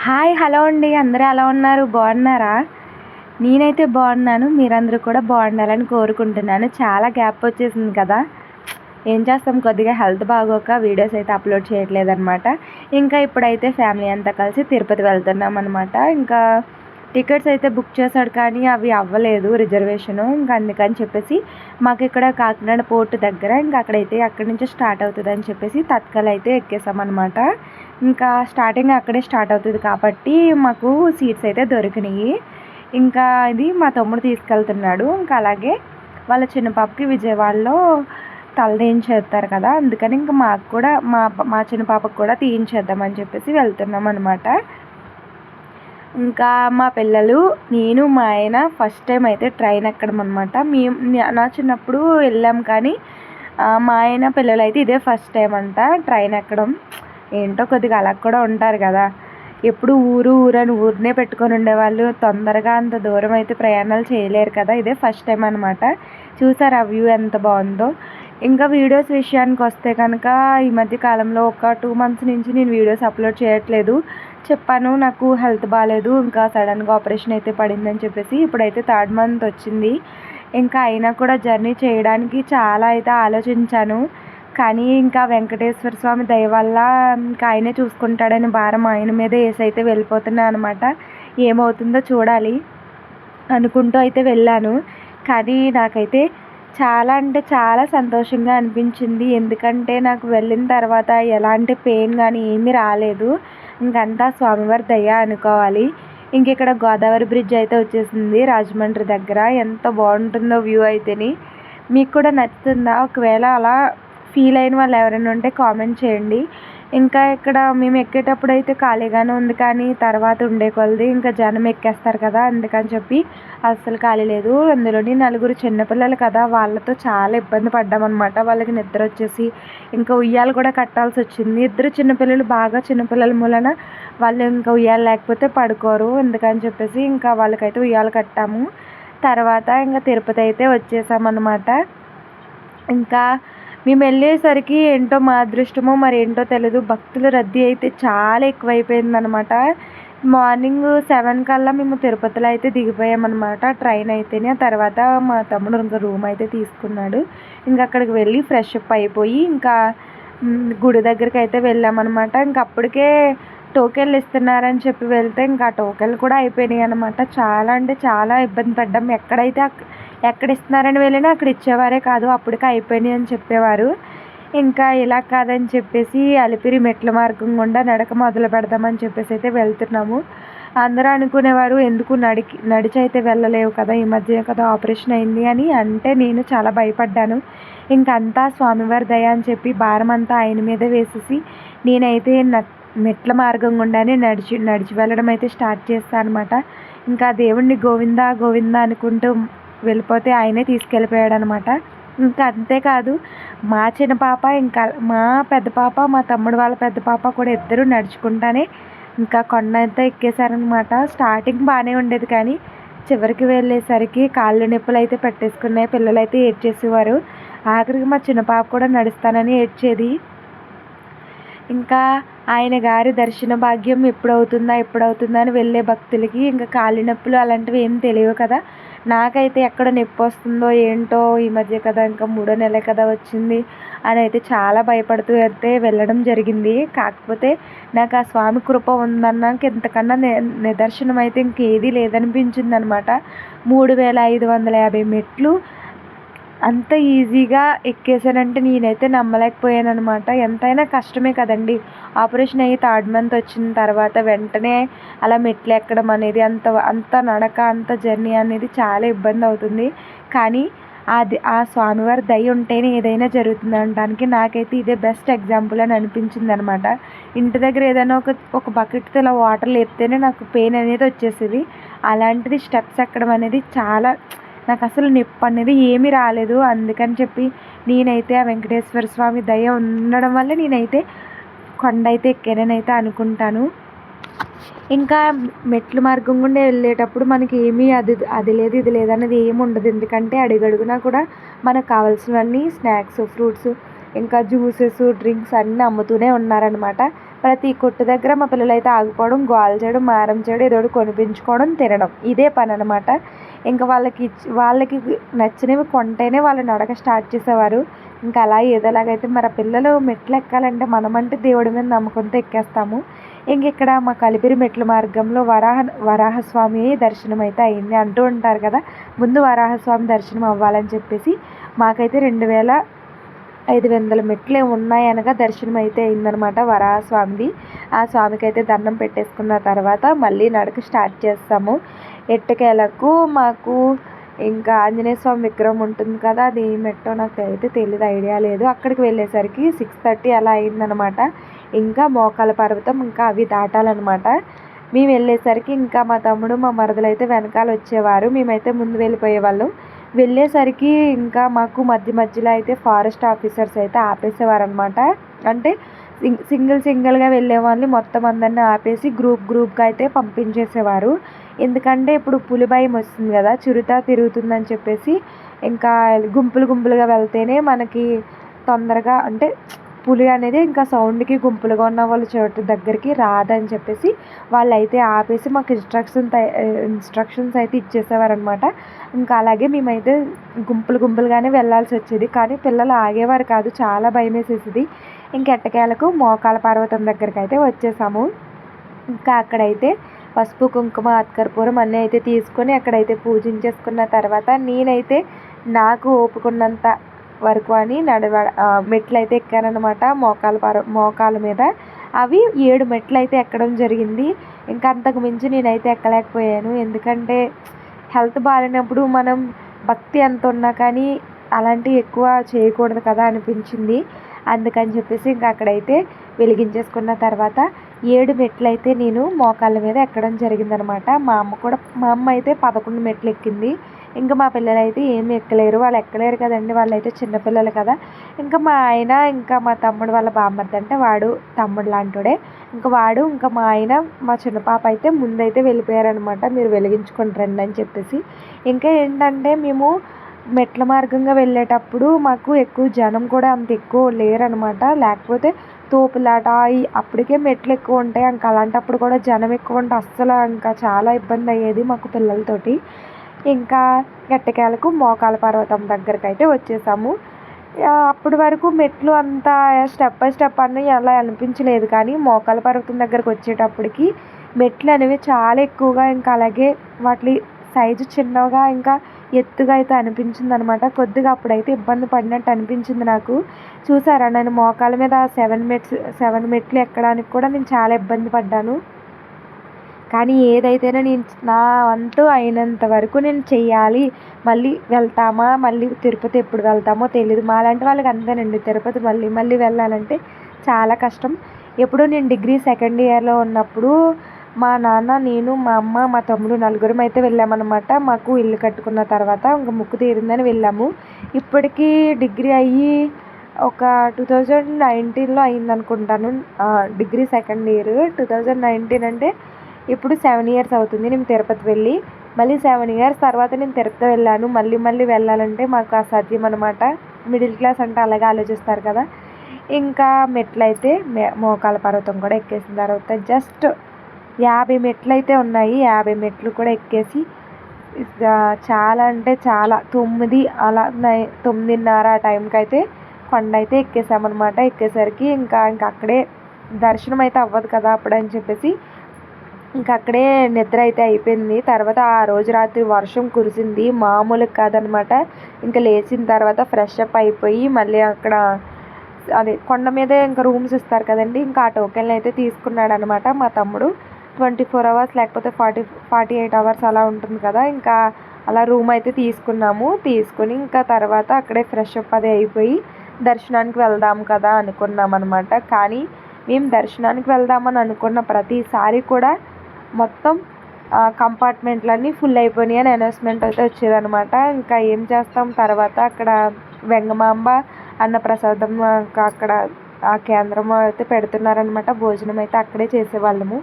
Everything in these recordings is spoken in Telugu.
హాయ్ హలో అండి, అందరూ ఎలా ఉన్నారు? బాగున్నారా? నేనైతే బాగున్నాను. మీరందరూ కూడా బాగుండాలని కోరుకుంటున్నాను. చాలా గ్యాప్ వచ్చేసింది కదా. ఏం చేస్తాం, కొద్దిగా హెల్త్ బాగోక వీడియోస్ అయితే అప్లోడ్ చేయట్లేదన్నమాట. ఇంకా ఇప్పుడైతే ఫ్యామిలీ అంతా కలిసి తిరుపతి వెళ్తున్నాం అనమాట. ఇంకా టికెట్స్ అయితే బుక్ చేశాడు కానీ అవి అవ్వలేదు రిజర్వేషను. ఇంకా అందుకని చెప్పేసి మాకు ఇక్కడ కాకినాడ పోర్టు దగ్గర ఇంకా అక్కడి నుంచి స్టార్ట్ అవుతుంది అని చెప్పేసి తత్కాల్ అయితే ఎక్కేసామన్నమాట. ఇంకా స్టార్టింగ్ అక్కడే స్టార్ట్ అవుతుంది కాబట్టి మాకు సీట్స్ అయితే దొరికినాయి. ఇంకా ఇది మా తమ్ముడు తీసుకెళ్తున్నాడు. ఇంకా అలాగే వాళ్ళ చిన్న పాపకి విజయవాడలో తలదీయించేస్తారు కదా, అందుకని ఇంకా మాకు కూడా మా చిన్న పాపకు కూడా తీయించేద్దామని చెప్పేసి వెళ్తున్నాం అనమాట. ఇంకా మా పిల్లలు, నేను, మా ఆయన ఫస్ట్ టైం అయితే ట్రైన్ ఎక్కడం అనమాట. నా చిన్నప్పుడు వెళ్ళాం కానీ మా ఆయన పిల్లలు అయితే ఇదే ఫస్ట్ టైం అంట ట్రైన్ ఎక్కడం. ఏంటో కొద్దిగా అలా కూడా ఉంటారు కదా, ఎప్పుడు ఊరని ఊరినే పెట్టుకొని ఉండేవాళ్ళు. తొందరగా అంత దూరం అయితే ప్రయాణాలు చేయలేరు కదా, ఇదే ఫస్ట్ టైం అనమాట. చూసారు ఆ వ్యూ ఎంత బాగుందో. ఇంకా వీడియోస్ విషయానికి వస్తే కనుక ఈ మధ్య కాలంలో ఒక 2 months నుంచి నేను వీడియోస్ అప్లోడ్ చేయట్లేదు. చెప్పాను, నాకు హెల్త్ బాగాలేదు, ఇంకా సడన్గా ఆపరేషన్ అయితే పడిందని చెప్పేసి. ఇప్పుడైతే 3rd month వచ్చింది. ఇంకా అయినా కూడా జర్నీ చేయడానికి చాలా అయితే ఆలోచించాను. కానీ ఇంకా వెంకటేశ్వర స్వామి దయ వల్ల ఇంకా ఆయనే చూసుకుంటాడని భారం ఆయన మీదే వేసి అయితే వెళ్ళిపోతున్నా అనమాట. ఏమవుతుందో చూడాలి అనుకుంటూ అయితే వెళ్ళాను. కానీ నాకైతే చాలా అంటే చాలా సంతోషంగా అనిపించింది. ఎందుకంటే నాకు వెళ్ళిన తర్వాత ఎలాంటి పెయిన్ కానీ ఏమీ రాలేదు. ఇంకంతా స్వామివారి దయ అనుకోవాలి. ఇంక ఇక్కడ గోదావరి బ్రిడ్జ్ అయితే వచ్చేసింది రాజమండ్రి దగ్గర. ఎంత బాగుంటుందో వ్యూ అయితేని. మీకు కూడా నచ్చుతుందా? ఒకవేళ అలా ఫీల్ అయిన వాళ్ళు ఎవరైనా ఉంటే కామెంట్ చేయండి. ఇంకా ఇక్కడ మేము ఎక్కేటప్పుడు అయితే ఖాళీగానే ఉంది కానీ తర్వాత ఉండే కొలది ఇంకా జనం ఎక్కేస్తారు కదా, అందుకని చెప్పి అస్సలు ఖాళీ లేదు. అందులోని 4 చిన్నపిల్లలు కదా, వాళ్ళతో చాలా ఇబ్బంది పడ్డామన్నమాట. వాళ్ళకి నిద్ర వచ్చేసి ఇంకా ఉయ్యాలు కూడా కట్టాల్సి వచ్చింది. 2 చిన్నపిల్లలు, బాగా చిన్నపిల్లల మూలన వాళ్ళు ఇంకా ఉయ్యాలు లేకపోతే పడుకోరు. అందుకని చెప్పేసి ఇంకా వాళ్ళకైతే ఉయ్యాలు కట్టాము. తర్వాత ఇంకా తిరుపతి అయితే వచ్చేసామన్నమాట. ఇంకా మేము వెళ్ళేసరికి ఏంటో మా అదృష్టమో మరి ఏంటో తెలీదు, భక్తుల రద్దీ అయితే చాలా ఎక్కువైపోయిందనమాట. మార్నింగ్ 7 కల్లా మేము తిరుపతిలో అయితే దిగిపోయామన్నమాట ట్రైన్ అయితేనే. తర్వాత మా తమ్ముడు ఇంకా రూమ్ అయితే తీసుకున్నాడు. ఇంకా అక్కడికి వెళ్ళి ఫ్రెష్ అప్ అయిపోయి ఇంకా గుడి దగ్గరికి అయితే వెళ్ళామన్నమాట. ఇంక అప్పటికే టోకెన్లు ఇస్తున్నారని చెప్పి వెళ్తే ఇంకా టోకెన్లు కూడా అయిపోయినాయి అనమాట. చాలా అంటే చాలా ఇబ్బంది పడ్డాం. ఎక్కడ ఇస్తున్నారని వెళ్ళినా అక్కడ ఇచ్చేవారే కాదు, అప్పటికే అయిపోయినాయి అని చెప్పేవారు. ఇంకా ఇలా కాదని చెప్పేసి అలిపిరి మెట్ల మార్గం గుండా నడక మొదలు పెడదామని చెప్పేసి అయితే వెళ్తున్నాము. అందరూ అనుకునేవారు, ఎందుకు నడిచి అయితే వెళ్ళలేవు కదా, ఈ మధ్య కదా ఆపరేషన్ అయింది అని అంటే నేను చాలా భయపడ్డాను. ఇంకంతా స్వామివారి దయ అని చెప్పి భారం అంతా ఆయన మీద వేసేసి నేనైతే మెట్ల మార్గం గుండానే నడిచి వెళ్ళడం అయితే స్టార్ట్ చేస్తాను అనమాట. ఇంకా దేవుణ్ణి గోవిందా గోవిందా అనుకుంటూ వెళ్ళిపోతే ఆయనే తీసుకెళ్ళిపోయాడు అనమాట. ఇంకా అంతేకాదు, మా చిన్న పాప, ఇంకా మా పెద్ద పాప, మా తమ్ముడు వాళ్ళ పెద్ద పాప కూడా ఇద్దరు నడుచుకుంటానే ఇంకా కొండ అంతా ఎక్కేశారనమాట. స్టార్టింగ్ బాగానే ఉండేది కానీ చివరికి వెళ్ళేసరికి కాళ్ళు నొప్పులు అయితే పెట్టేసుకున్నాయి. పిల్లలు అయితే ఏడ్చేసేవారు. ఆఖరికి మా చిన్న పాప కూడా నడుస్తానని ఏడ్చేది. ఇంకా ఆయన గారి దర్శన భాగ్యం ఎప్పుడవుతుందా అని వెళ్ళే భక్తులకి ఇంకా కాళ్ళు నొప్పులు అలాంటివి ఏం తెలియవు కదా. నాకైతే ఎక్కడ నొప్పి వస్తుందో ఏంటో, ఈ మధ్య కదా ఇంకా 3వ నెల కదా వచ్చింది అని అయితే చాలా భయపడుతూ అయితే వెళ్ళడం జరిగింది. కాకపోతే నాకు ఆ స్వామి కృప ఉందన్నాక ఇంతకన్నా నిదర్శనం అయితే ఇంకేదీ లేదనిపించింది అనమాట. 3550 మెట్లు అంత ఈజీగా ఎక్కేసానంటే నేనైతే నమ్మలేకపోయాను అనమాట. ఎంతైనా కష్టమే కదండి. ఆపరేషన్ అయ్యి 3rd month వచ్చిన తర్వాత వెంటనే అలా మెట్లు ఎక్కడం అనేది అంత నడక, అంత జర్నీ అనేది చాలా ఇబ్బంది అవుతుంది. కానీ ఆ స్వామివారి దయ ఉంటేనే ఏదైనా జరుగుతుంది అనడానికి నాకైతే ఇదే బెస్ట్ ఎగ్జాంపుల్ అని అనిపించింది అనమాట. ఇంటి దగ్గర ఏదైనా ఒక బకెట్తో ఇలా వాటర్ లేపితేనే నాకు పెయిన్ అనేది వచ్చేసేది. అలాంటిది స్టెప్స్ ఎక్కడం అనేది చాలా, నాకు అసలు నొప్పి అనేది ఏమీ రాలేదు. అందుకని చెప్పి నేనైతే ఆ వెంకటేశ్వర స్వామి దయ ఉండడం వల్ల నేనైతే కొండ అయితే ఎక్కానని అయితే అనుకుంటాను. ఇంకా మెట్ల మార్గం గుండా వెళ్ళేటప్పుడు మనకి ఏమీ అది లేదు ఇది లేదు అనేది ఏమి ఉండదు. ఎందుకంటే అడుగడుగునా కూడా మనకు కావాల్సినవన్నీ స్నాక్స్, ఫ్రూట్స్, ఇంకా జ్యూసెస్, డ్రింక్స్ అన్నీ అమ్ముతూనే ఉన్నారనమాట. ప్రతి కొట్టు దగ్గర మా పిల్లలైతే ఆగిపోవడం, గోల చేయడం, మారం చేయడం, ఏదో ఒకటి కొనిపించుకోవడం, తినడం ఇదే పని అనమాట. ఇంకా వాళ్ళకి నచ్చినవి కొంటేనే వాళ్ళు నడక స్టార్ట్ చేసేవారు. ఇంకా అలా ఏదోలాగైతే మరి పిల్లలు మెట్లు ఎక్కాలంటే మనమంటే దేవుడి మీద నమ్మకంతో ఎక్కేస్తాము. ఇంక ఇక్కడ మా కలిపిరి మెట్ల మార్గంలో వరాహస్వామి దర్శనం అయితే అయింది. అంటూ ఉంటారు కదా, ముందు వరాహస్వామి దర్శనం అవ్వాలని చెప్పేసి. మాకైతే 2500 మెట్లు ఉన్నాయి అనగా దర్శనం అయితే అయిందనమాట వరాహస్వామిది. ఆ స్వామికి అయితే దండం పెట్టేసుకున్న తర్వాత మళ్ళీ నడక స్టార్ట్ చేస్తాము. ఎట్టకేలకు మాకు ఇంకా ఆంజనేయ స్వామి విగ్రహం ఉంటుంది కదా, అది మెట్టో నాకు అయితే తెలియదు, ఐడియా లేదు. అక్కడికి వెళ్ళేసరికి 6:30 అలా అయిందనమాట. ఇంకా మోకాల పర్వతం ఇంకా అవి దాటాలన్నమాట. మేము వెళ్ళేసరికి ఇంకా మా తమ్ముడు మా మరదలు అయితే వెనకాల వచ్చేవారు, మేమైతే ముందు వెళ్ళిపోయేవాళ్ళం. వెళ్ళేసరికి ఇంకా మాకు మధ్యలో అయితే ఫారెస్ట్ ఆఫీసర్స్ అయితే ఆపేసేవారనమాట. అంటే సింగిల్గా వెళ్ళే వాళ్ళని మొత్తం అందరినీ ఆపేసి గ్రూప్గా అయితే పంపించేసేవారు. ఎందుకంటే ఇప్పుడు పులి భయం వస్తుంది కదా, చిరుత తిరుగుతుందని చెప్పేసి. ఇంకా గుంపులుగా వెళ్తేనే మనకి తొందరగా, అంటే పులి అనేది ఇంకా సౌండ్కి గుంపులుగా ఉన్న వాళ్ళ చోటు దగ్గరికి రాదని చెప్పేసి వాళ్ళైతే ఆపేసి మాకు ఇన్స్ట్రక్షన్స్ అయితే ఇచ్చేసేవారనమాట. ఇంకా అలాగే మేమైతే గుంపులుగానే వెళ్ళాల్సి వచ్చేది. కానీ పిల్లలు ఆగేవారు కాదు, చాలా భయం వేసేసింది. ఇంకెట్టకేలకు మోకాల పర్వతం దగ్గరికి అయితే వచ్చేసాము. ఇంకా అక్కడైతే పసుపు, కుంకుమ, అత్కర్పూరం అన్నీ అయితే తీసుకొని అక్కడైతే పూజించేసుకున్న తర్వాత నేనైతే నాకు ఓపుకున్నంత వరకు అని మెట్లు అయితే ఎక్కానమాట. మోకాల మీద అవి 7 మెట్లు అయితే ఎక్కడం జరిగింది. ఇంకా అంతకు మించి నేనైతే ఎక్కలేకపోయాను. ఎందుకంటే హెల్త్ బాగాలేనప్పుడు మనం భక్తి ఎంత ఉన్నా కానీ అలాంటివి ఎక్కువ చేయకూడదు కదా అనిపించింది. అందుకని చెప్పేసి ఇంకా అక్కడైతే వెలిగించేసుకున్న తర్వాత 7 మెట్లు అయితే నేను మోకాళ్ళ మీద ఎక్కడం జరిగిందనమాట. మా అమ్మ అయితే 11 మెట్లు ఎక్కింది. ఇంకా మా పిల్లలు అయితే ఏమి ఎక్కలేరు, వాళ్ళు ఎక్కలేరు కదండి, వాళ్ళు అయితే చిన్నపిల్లలు కదా. ఇంకా మా ఆయన ఇంకా మా తమ్ముడు వాళ్ళ బామ్మర్ది, అంటే వాడు తమ్ముడు లాంటివాడే, ఇంకా వాడు ఇంకా మా ఆయన మా చిన్న పాప అయితే ముందైతే వెళ్ళిపోయారనమాట. మీరు వెలిగించుకొని రండి అని చెప్పేసి. ఇంకా ఏంటంటే మేము మెట్ల మార్గంగా వెళ్ళేటప్పుడు మాకు ఎక్కువ జనం కూడా అంత ఎక్కువ లేరనమాట. లేకపోతే తోపులాట అప్పటికే మెట్లు ఎక్కువ ఉంటాయి, ఇంకా అలాంటప్పుడు కూడా జనం ఎక్కువ ఉంటే అస్సలు ఇంకా చాలా ఇబ్బంది అయ్యేది మాకు పిల్లలతోటి. ఇంకా ఎట్టకేలకు మోకాల పర్వతం దగ్గరికి అయితే వచ్చేసాము. అప్పటి వరకు మెట్లు అంతా స్టెప్ బై స్టెప్ అన్నీ అలా అనిపించలేదు, కానీ మోకాల పర్వతం దగ్గరకు వచ్చేటప్పటికి మెట్లు అనేవి చాలా ఎక్కువగా, ఇంకా అలాగే వాటి సైజు చిన్నగా ఇంకా ఎత్తుగా అయితే అనిపించింది అనమాట. కొద్దిగా అప్పుడైతే ఇబ్బంది పడినట్టు అనిపించింది నాకు. చూసారా, నేను మోకాల మీద 7 మెట్లు ఎక్కడానికి కూడా నేను చాలా ఇబ్బంది పడ్డాను. కానీ ఏదైతేనే నేను నా వంతు అయినంత వరకు నేను చెయ్యాలి. మళ్ళీ వెళ్తామా, మళ్ళీ తిరుపతి ఎప్పుడు వెళ్తామో తెలియదు. మాలాంటి వాళ్ళకి అంతేనండి, తిరుపతి మళ్ళీ వెళ్ళాలంటే చాలా కష్టం. ఎప్పుడూ నేను డిగ్రీ సెకండ్ ఇయర్లో ఉన్నప్పుడు మా నాన్న, నేను, మా అమ్మ, మా తమ్ముడు నలుగురం అయితే వెళ్ళామన్నమాట. మాకు ఇల్లు కట్టుకున్న తర్వాత ఇంకా మొక్కు తీరిందని వెళ్ళాము. ఇప్పటికీ డిగ్రీ అయ్యి ఒక 2019లో అయింది అనుకుంటాను. డిగ్రీ సెకండ్ ఇయర్ 2019 అంటే ఇప్పుడు 7 ఇయర్స్ అవుతుంది నేను తిరుపతి వెళ్ళి. మళ్ళీ 7 ఇయర్స్ తర్వాత నేను తిరుపతి వెళ్ళాను. మళ్ళీ వెళ్ళాలంటే మాకు అసాధ్యం అనమాట. మిడిల్ క్లాస్ అంటే అలాగే ఆలోచిస్తారు కదా. ఇంకా మెట్లయితే మోకాల పర్వతం కూడా ఎక్కేసిన తర్వాత జస్ట్ 50 మెట్లు అయితే ఉన్నాయి. 50 మెట్లు కూడా ఎక్కేసి చాలా అంటే చాలా 9 అలా 9:30 ఆ టైంకి అయితే కొండ అయితే ఎక్కేసామన్నమాట. ఎక్కేసరికి ఇంకా అక్కడే దర్శనం అయితే అవ్వదు కదా అప్పుడు అని చెప్పేసి ఇంకా అక్కడే నిద్ర అయితే అయిపోయింది. తర్వాత ఆ రోజు రాత్రి వర్షం కురిసింది, మామూలుగా కాదనమాట. ఇంకా లేచిన తర్వాత ఫ్రెష్ అప్ అయిపోయి మళ్ళీ అక్కడ అదే కొండ మీదే ఇంకా రూమ్స్ ఇస్తారు కదండి, ఇంకా ఆ టోకెన్లు అయితే తీసుకున్నాడు అనమాట మా తమ్ముడు. 24 అవర్స్ లేకపోతే 48 అవర్స్ అలా ఉంటుంది కదా, ఇంకా అలా రూమ్ అయితే తీసుకుని ఇంకా తర్వాత అక్కడే ఫ్రెష్ అప్ అది అయిపోయి దర్శనానికి వెళ్దాం కదా అనుకున్నాం అనమాట. కానీ మేము దర్శనానికి వెళ్దామని అనుకున్న ప్రతిసారి కూడా మొత్తం కంపార్ట్మెంట్లన్నీ ఫుల్ అయిపోయినాయి అని అనౌన్స్మెంట్ అయితే వచ్చేదనమాట. ఇంకా ఏం చేస్తాం, తర్వాత అక్కడ వెంగమాంబ అన్నప్రసాదం అక్కడ ఆ కేంద్రం అయితే పెడుతున్నారనమాట. భోజనం అయితే అక్కడే చేసేవాళ్ళము.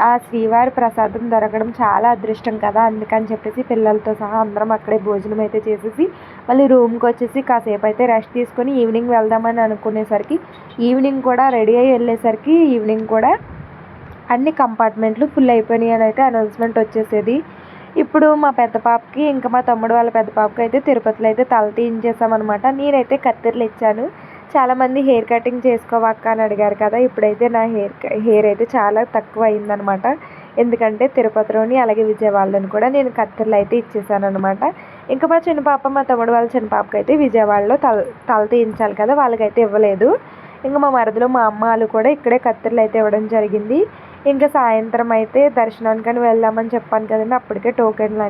ఆ శ్రీవారి ప్రసాదం దొరకడం చాలా అదృష్టం కదా, అందుకని చెప్పేసి పిల్లలతో సహా అందరం అక్కడే భోజనం అయితే చేసేసి మళ్ళీ రూమ్కి వచ్చేసి కాసేపు అయితే రెస్ట్ తీసుకొని ఈవినింగ్ వెళ్దామని అనుకునేసరికి ఈవినింగ్ కూడా రెడీ అయ్యి వెళ్ళేసరికి ఈవినింగ్ కూడా అన్ని కంపార్ట్మెంట్లు ఫుల్ అయిపోయినాయి అని అయితే అనౌన్స్మెంట్ వచ్చేసేది. ఇప్పుడు మా పెద్ద పాపకి ఇంకా మా తమ్ముడు వాళ్ళ పెద్ద పాపకి అయితే తిరుపతిలో అయితే తల తీయించేసామన్నమాట. నేనైతే కత్తెరలు ఇచ్చాను. చాలామంది హెయిర్ కటింగ్ చేసుకోవక్క అని అడిగారు కదా, ఇప్పుడైతే నా హెయిర్ అయితే చాలా తక్కువ అయిందనమాట. ఎందుకంటే తిరుపతిలోని అలాగే విజయవాడలోని కూడా నేను కత్తెరలు అయితే ఇచ్చేసాను అనమాట. ఇంకా మా చిన్న పాప మా తమ్ముడు వాళ్ళ చిన్న పాపకి అయితే విజయవాడలో తల తీయించాలి కదా, వాళ్ళకైతే ఇవ్వలేదు. ఇంకా మా మరదలు మా అమ్మ వాళ్ళు కూడా ఇక్కడే కత్తెరలు అయితే ఇవ్వడం జరిగింది. ఇంకా సాయంత్రం అయితే దర్శనానికని వెళ్దామని చెప్పాను కదండి, అప్పటికే టోకెన్లు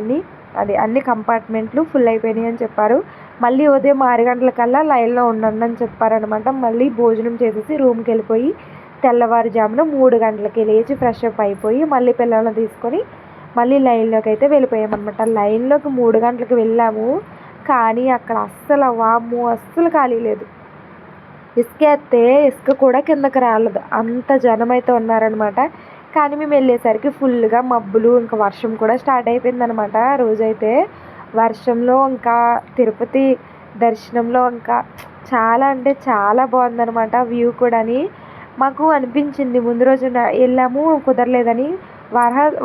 అన్ని కంపార్ట్మెంట్లు ఫుల్ అయిపోయినాయి అని చెప్పారు. మళ్ళీ ఉదయం 6 గంటలకల్లా లైన్లో ఉండండి అని చెప్పారనమాట. మళ్ళీ భోజనం చేసేసి రూమ్కి వెళ్ళిపోయి తెల్లవారుజామున 3 గంటలకి లేచి ఫ్రెష్ అప్ అయిపోయి మళ్ళీ పిల్లల్ని తీసుకొని మళ్ళీ లైన్లోకి అయితే వెళ్ళిపోయామన్నమాట. లైన్లోకి 3 గంటలకు వెళ్ళాము, కానీ అక్కడ అస్సలు ఖాళీ లేదు. ఇసుక ఎత్తే ఇసుక కూడా కిందకి రాలేదు, అంత జనం అయితే ఉన్నారనమాట. కానీ మేము వెళ్ళేసరికి ఫుల్గా మబ్బులు, ఇంకా వర్షం కూడా స్టార్ట్ అయిపోయిందనమాట. రోజైతే వర్షంలో ఇంకా తిరుపతి దర్శనంలో ఇంకా చాలా అంటే చాలా బాగుందనమాట వ్యూ కూడాని. మాకు అనిపించింది ముందు రోజు వెళ్ళాము కుదరలేదని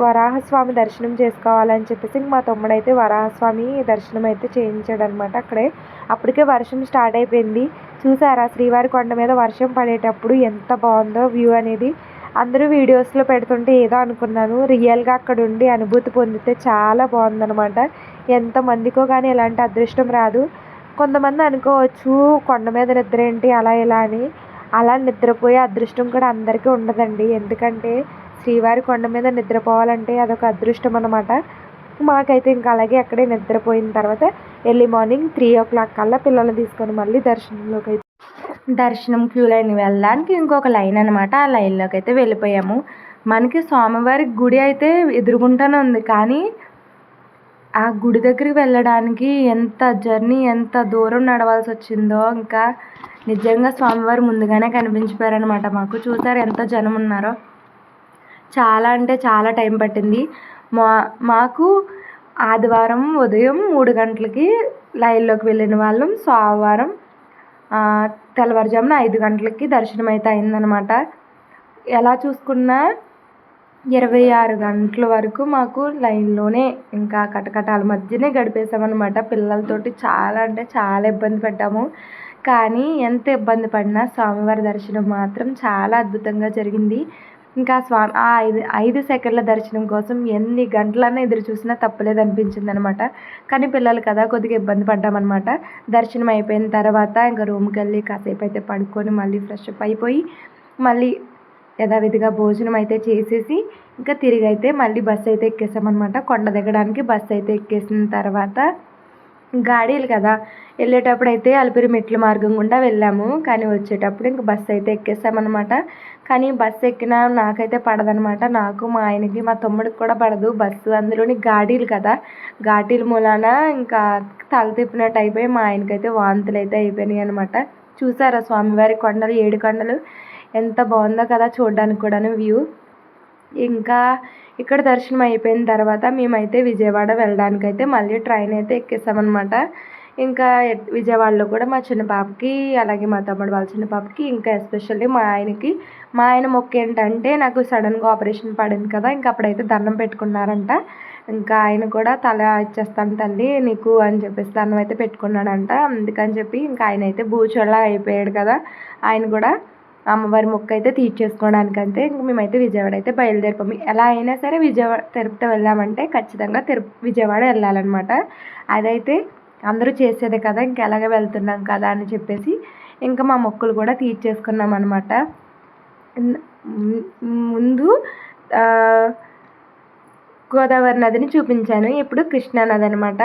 వరాహస్వామి దర్శనం చేసుకోవాలని చెప్పేసి మా తమ్ముడైతే వరాహస్వామి దర్శనం అయితే చేయించాడనమాట అక్కడే. అప్పటికే వర్షం స్టార్ట్ అయిపోయింది. చూసారా శ్రీవారి కొండ మీద వర్షం పడేటప్పుడు ఎంత బాగుందో వ్యూ అనేది. అందరూ వీడియోస్లో పెడుతుంటే ఏదో అనుకున్నాను, రియల్గా అక్కడ ఉండి అనుభూతి పొందితే చాలా బాగుందనమాట. ఎంతమందికో కానీ ఇలాంటి అదృష్టం రాదు. కొంతమంది అనుకోవచ్చు కొండ మీద నిద్ర ఏంటి అలా ఇలా అని, అలా నిద్రపోయే అదృష్టం కూడా అందరికీ ఉండదండి. ఎందుకంటే శ్రీవారి కొండ మీద నిద్రపోవాలంటే అదొక అదృష్టం అన్నమాట. మాకైతే ఇంకా అలాగే అక్కడే నిద్రపోయిన తర్వాత ఎర్లీ మార్నింగ్ 3 o'clock కల్లా పిల్లల్ని తీసుకొని మళ్ళీ దర్శనం క్యూ లైన్ వెళ్ళడానికి ఇంకొక లైన్ అనమాట. ఆ లైన్లోకి అయితే వెళ్ళిపోయాము. మనకి స్వామివారి గుడి అయితే ఎదురుగుంటానే ఉంది, కానీ ఆ గుడి దగ్గరికి వెళ్ళడానికి ఎంత దూరం నడవాల్సి వచ్చిందో. ఇంకా నిజంగా స్వామివారు ముందుగానే కనిపించిపోయారనమాట మాకు. చూసారు ఎంత జనం ఉన్నారో. చాలా అంటే చాలా టైం పట్టింది. మాకు ఆదివారం ఉదయం 3 గంటలకి లైన్లోకి వెళ్ళిన వాళ్ళం, సోమవారం తెల్లవారుజామున 5 గంటలకి దర్శనం అయితే అయిందనమాట. ఎలా చూసుకున్నా 26 గంటల వరకు మాకు లైన్లోనే ఇంకా కటకటాల మధ్యనే గడిపేసామన్నమాట. పిల్లలతోటి చాలా అంటే చాలా ఇబ్బంది పడ్డాము. కానీ ఎంత ఇబ్బంది పడినా స్వామివారి దర్శనం మాత్రం చాలా అద్భుతంగా జరిగింది. ఇంకా ఆ 5 సెకండ్ల దర్శనం కోసం ఎన్ని గంటలన్నా ఎదురు చూసినా తప్పలేదు అనిపించింది అనమాట. కానీ పిల్లలు కదా కొద్దిగా ఇబ్బంది పడ్డామన్నమాట. దర్శనం అయిపోయిన తర్వాత ఇంకా రూమ్కి వెళ్ళి కాసేపు అయితే పడుకొని మళ్ళీ ఫ్రెష్ అప్ అయిపోయి మళ్ళీ యథావిధిగా భోజనం అయితే చేసేసి ఇంకా తిరిగి అయితే మళ్ళీ బస్సు అయితే ఎక్కేసామన్నమాట. కొండ దిగడానికి బస్సు అయితే ఎక్కేసిన తర్వాత గాడీలు కదా, వెళ్ళేటప్పుడు అయితే అలిపిరి మెట్ల మార్గం గుండా వెళ్ళాము, కానీ వచ్చేటప్పుడు ఇంక బస్సు అయితే ఎక్కేసామన్నమాట. కానీ బస్సు ఎక్కినా నాకైతే పడదనమాట. నాకు మా ఆయనకి మా తమ్ముడికి కూడా పడదు బస్సు. అందులోని గాడీలు కదా, ఘాటీల మూలాన ఇంకా తల తిప్పినట్టు అయిపోయి మా ఆయనకైతే వాంతులు అయితే అయిపోయినాయి అనమాట. చూసారా స్వామివారి కొండలు, 7 కొండలు ఎంత బాగుందో కదా చూడడానికి కూడాను వ్యూ. ఇంకా ఇక్కడ దర్శనం అయిపోయిన తర్వాత మేమైతే విజయవాడ వెళ్ళడానికైతే మళ్ళీ ట్రైన్ అయితే ఎక్కేసామన్నమాట. ఇంకా విజయవాడలో కూడా మా చిన్న పాపకి అలాగే మా తమ్ముడు వాళ్ళ చిన్న పాపకి ఇంకా ఎస్పెషల్లీ మా ఆయన మొక్కు ఏంటంటే నాకు సడన్గా ఆపరేషన్ పడింది కదా, ఇంకా అప్పుడైతే దండం పెట్టుకున్నారంట. ఇంకా ఆయన కూడా తల ఇచ్చేస్తాను తల్లి నీకు అని చెప్పేసి దండం అయితే పెట్టుకున్నాడంట. అందుకని చెప్పి ఇంకా ఆయన అయితే బూచోళ్ళ అయిపోయాడు కదా, ఆయన కూడా అమ్మవారి మొక్క అయితే తీర్చేసుకోవడానికంటే ఇంక మేమైతే విజయవాడ అయితే బయలుదేరిపోయాము. ఎలా అయినా సరే తిరుపతి వెళ్ళామంటే ఖచ్చితంగా విజయవాడ వెళ్ళాలన్నమాట. అదైతే అందరూ చేసేదే కదా, ఇంక ఎలాగ వెళ్తున్నాం కదా అని చెప్పేసి ఇంకా మా మొక్కులు కూడా తీర్చేసుకున్నాం అనమాట. ముందు గోదావరి నదిని చూపించాను, ఇప్పుడు కృష్ణా నది అనమాట.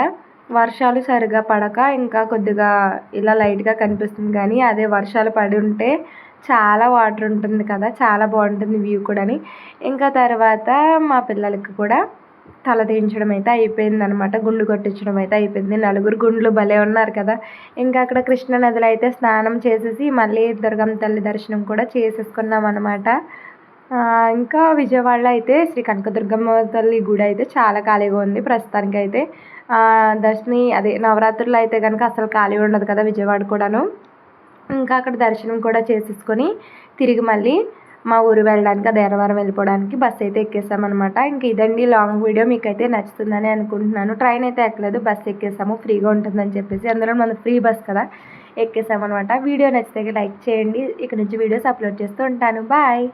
వర్షాలు సరిగా పడక ఇంకా కొద్దిగా ఇలా లైట్గా కనిపిస్తుంది, కానీ అదే వర్షాలు పడి ఉంటే చాలా వాటర్ ఉంటుంది కదా, చాలా బాగుంటుంది వ్యూ కూడాని. ఇంకా తర్వాత మా పిల్లలకి కూడా తల తీయించడం అయితే అయిపోయింది అనమాట, గుండు కొట్టించడం అయితే అయిపోయింది. 4 గుండ్లు భలే ఉన్నారు కదా. ఇంకా అక్కడ కృష్ణా నదిలో అయితే స్నానం చేసేసి మళ్ళీ దుర్గమ్మ తల్లి దర్శనం కూడా చేసేసుకున్నాం అనమాట. ఇంకా విజయవాడలో అయితే శ్రీ కనకదుర్గమ్మ తల్లి గుడి అయితే చాలా ఖాళీగా ఉంది ప్రస్తుతానికైతే. దర్శిని అదే నవరాత్రుల్లో అయితే కనుక అసలు ఖాళీ ఉండదు కదా విజయవాడ కూడాను. ఇంకా అక్కడ దర్శనం కూడా చేసేసుకొని తిరిగి మళ్ళీ మా ఊరు వెళ్ళడానికి అదే ఎర్రవరం వెళ్ళిపోవడానికి బస్సు అయితే ఎక్కేసామన్నమాట. ఇంక ఇదండి లాంగ్ వీడియో. మీకైతే నచ్చుతుందని అనుకుంటున్నాను. ట్రైన్ అయితే ఎక్కలేదు, బస్సు ఎక్కేసాము ఫ్రీగా ఉంటుందని చెప్పేసి. అందులో మన ఫ్రీ బస్ కదా, ఎక్కేసామన్నమాట. వీడియో నచ్చితే లైక్ చేయండి. ఇక నుంచి వీడియోస్ అప్లోడ్ చేస్తూ ఉంటాను. బాయ్.